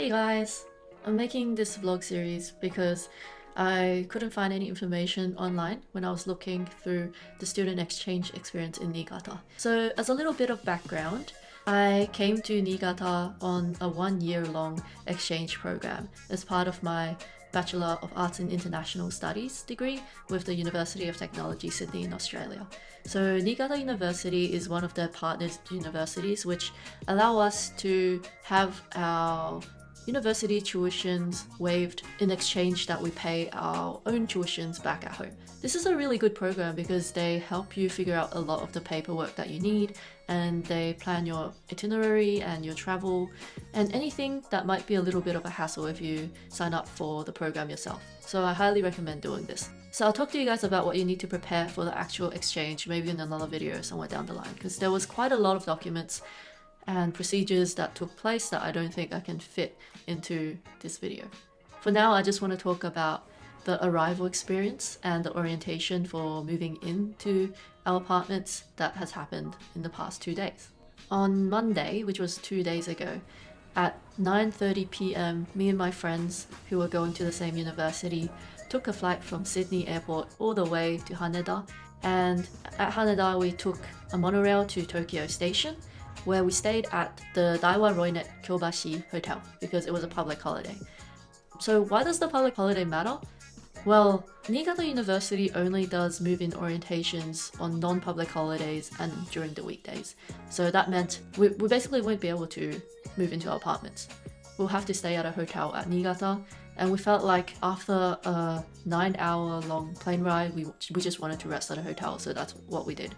Hey guys! I'm making this vlog series because I couldn't find any information online when I was looking through the student exchange experience in Niigata. So as a little bit of background, I came to Niigata on a 1-year-long exchange program as part of my Bachelor of Arts in International Studies degree with the University of Technology, Sydney in Australia. So Niigata University is one of the partners universities which allow us to have our university tuitions waived in exchange that we pay our own tuitions back at home. This is a really good program because they help you figure out a lot of the paperwork that you need, and they plan your itinerary and your travel and anything that might be a little bit of a hassle if you sign up for the program yourself. So I highly recommend doing this. So I'll talk to you guys about what you need to prepare for the actual exchange maybe in another video somewhere down the line, because there was quite a lot of documents and procedures that took place that I don't think I can fit into this video. For now, I just want to talk about the arrival experience and the orientation for moving into our apartments that has happened in the past 2 days. On Monday, which was 2 days ago, at 9:30 p.m, me and my friends who were going to the same university took a flight from Sydney Airport all the way to Haneda, and at Haneda we took a monorail to Tokyo Station, where we stayed at the Daiwa Roynet Kyobashi Hotel because it was a public holiday. So why does the public holiday matter? Well, Niigata University only does move-in orientations on non-public holidays and during the weekdays. So that meant we basically won't be able to move into our apartments. We'll have to stay at a hotel at Niigata, and we felt like after a 9-hour-long plane ride, we just wanted to rest at a hotel, so that's what we did.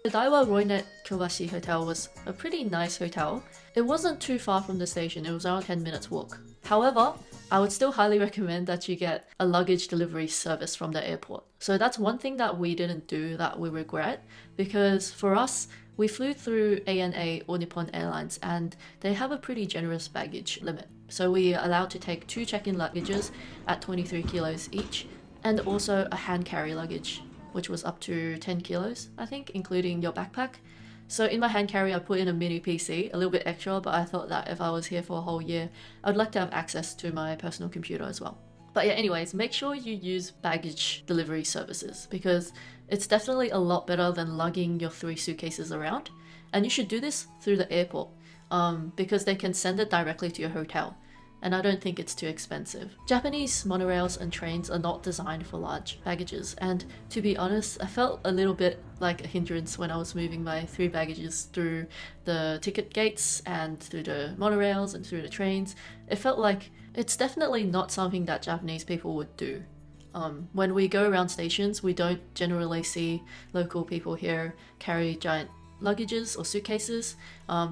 The Daiwa Roynet Kyobashi Hotel was a pretty nice hotel. It wasn't too far from the station, it was around 10 minutes walk. However, I would still highly recommend that you get a luggage delivery service from the airport. So that's one thing that we didn't do that we regret, because for us, we flew through ANA or Nippon Airlines and they have a pretty generous baggage limit. So we are allowed to take 2 check-in luggages at 23 kilos each, and also a hand carry luggage, which was up to 10 kilos, I think, including your backpack. So in my hand carry, I put in a mini PC, a little bit extra, but I thought that if I was here for a whole year, I'd like to have access to my personal computer as well. But yeah, anyways, make sure you use baggage delivery services because it's definitely a lot better than lugging your 3 suitcases around. And you should do this through the airport because they can send it directly to your hotel. And I don't think it's too expensive. Japanese monorails and trains are not designed for large baggages, and to be honest, I felt a little bit like a hindrance when I was moving my 3 baggages through the ticket gates and through the monorails and through the trains. It felt like it's definitely not something that Japanese people would do. When we go around stations, we don't generally see local people here carry giant luggages or suitcases.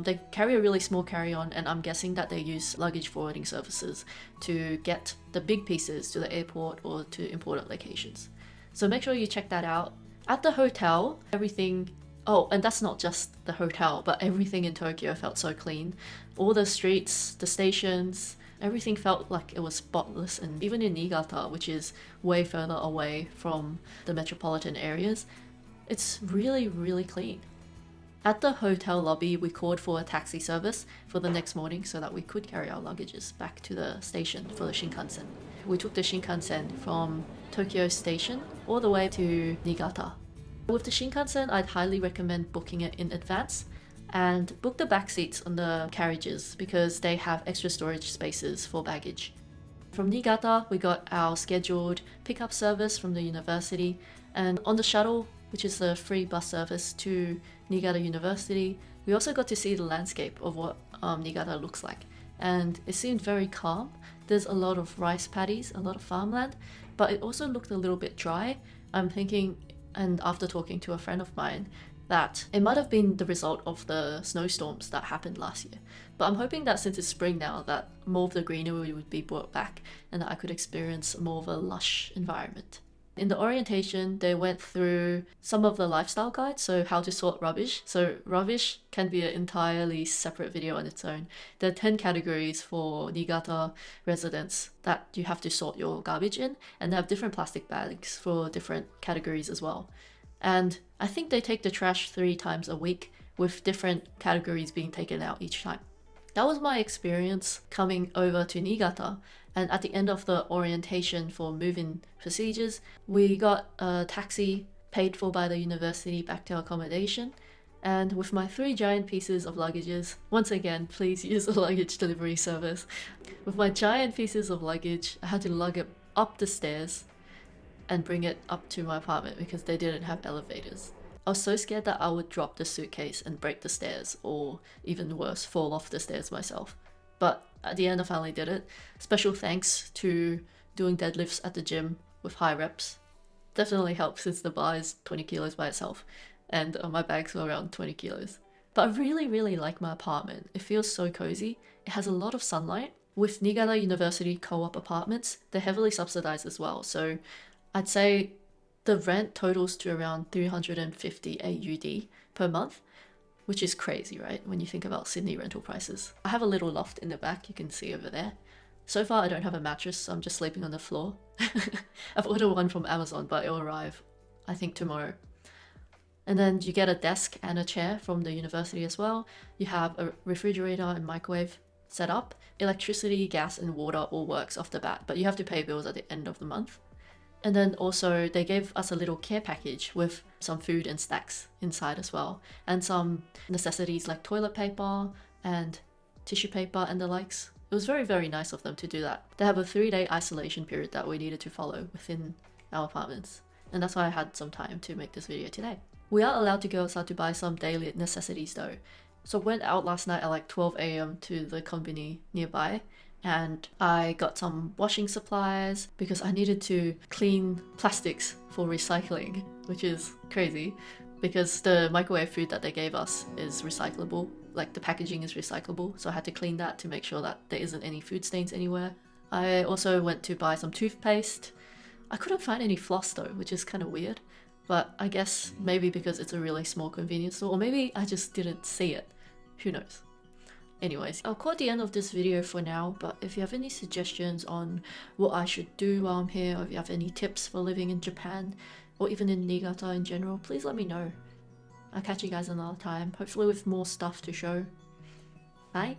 They carry a really small carry-on, and I'm guessing that they use luggage forwarding services to get the big pieces to the airport or to important locations. So make sure you check that out. At the hotel, everything... Oh, and that's not just the hotel, but everything in Tokyo felt so clean. All the streets, the stations, everything felt like it was spotless, and even in Niigata, which is way further away from the metropolitan areas, it's really, really clean. At the hotel lobby, we called for a taxi service for the next morning so that we could carry our luggages back to the station for the Shinkansen. We took the Shinkansen from Tokyo Station all the way to Niigata. With the Shinkansen, I'd highly recommend booking it in advance and book the back seats on the carriages because they have extra storage spaces for baggage. From Niigata, we got our scheduled pickup service from the university, and on the shuttle, which is a free bus service to Niigata University, we also got to see the landscape of what Niigata looks like. And it seemed very calm. There's a lot of rice paddies, a lot of farmland, but it also looked a little bit dry. I'm thinking, and after talking to a friend of mine, that it might have been the result of the snowstorms that happened last year. But I'm hoping that since it's spring now, that more of the greenery would be brought back and that I could experience more of a lush environment. In the orientation, they went through some of the lifestyle guides, so how to sort rubbish. So rubbish can be an entirely separate video on its own. There are 10 categories for Niigata residents that you have to sort your garbage in, and they have different plastic bags for different categories as well. And I think they take the trash 3 times a week, with different categories being taken out each time. That was my experience coming over to Niigata. And at the end of the orientation for move-in procedures, we got a taxi paid for by the university back to our accommodation. And with my 3 giant pieces of luggages, once again, please use a luggage delivery service. With my giant pieces of luggage, I had to lug it up the stairs and bring it up to my apartment because they didn't have elevators. I was so scared that I would drop the suitcase and break the stairs, or even worse, fall off the stairs myself. But at the end, I finally did it. Special thanks to doing deadlifts at the gym with high reps. Definitely helps since the bar is 20 kilos by itself, and my bags were around 20 kilos. But I really, really like my apartment. It feels so cozy. It has a lot of sunlight. With Niigata University co-op apartments, they're heavily subsidized as well. So I'd say the rent totals to around 350 AUD per month, which is crazy, right? When you think about Sydney rental prices. I have a little loft in the back, you can see over there. So far I don't have a mattress, so I'm just sleeping on the floor. I've ordered one from Amazon, but it'll arrive, I think, tomorrow. And then you get a desk and a chair from the university as well. You have a refrigerator and microwave set up. Electricity, gas and water all works off the bat, but you have to pay bills at the end of the month. And then also they gave us a little care package with some food and snacks inside as well, and some necessities like toilet paper and tissue paper and the likes. It was very, very nice of them to do that. They have a 3-day isolation period that we needed to follow within our apartments, and that's why I had some time to make this video today. We are allowed to go outside to buy some daily necessities though. So I went out last night at like 12 AM to the company nearby, and I got some washing supplies because I needed to clean plastics for recycling, which is crazy because the microwave food that they gave us is recyclable, like the packaging is recyclable, so I had to clean that to make sure that there isn't any food stains anywhere. I also went to buy some toothpaste. I couldn't find any floss though, which is kind of weird, but I guess maybe because it's a really small convenience store, or maybe I just didn't see it. Who knows? Anyways, I'll call it the end of this video for now, but if you have any suggestions on what I should do while I'm here, or if you have any tips for living in Japan, or even in Niigata in general, please let me know. I'll catch you guys another time, hopefully with more stuff to show. Bye!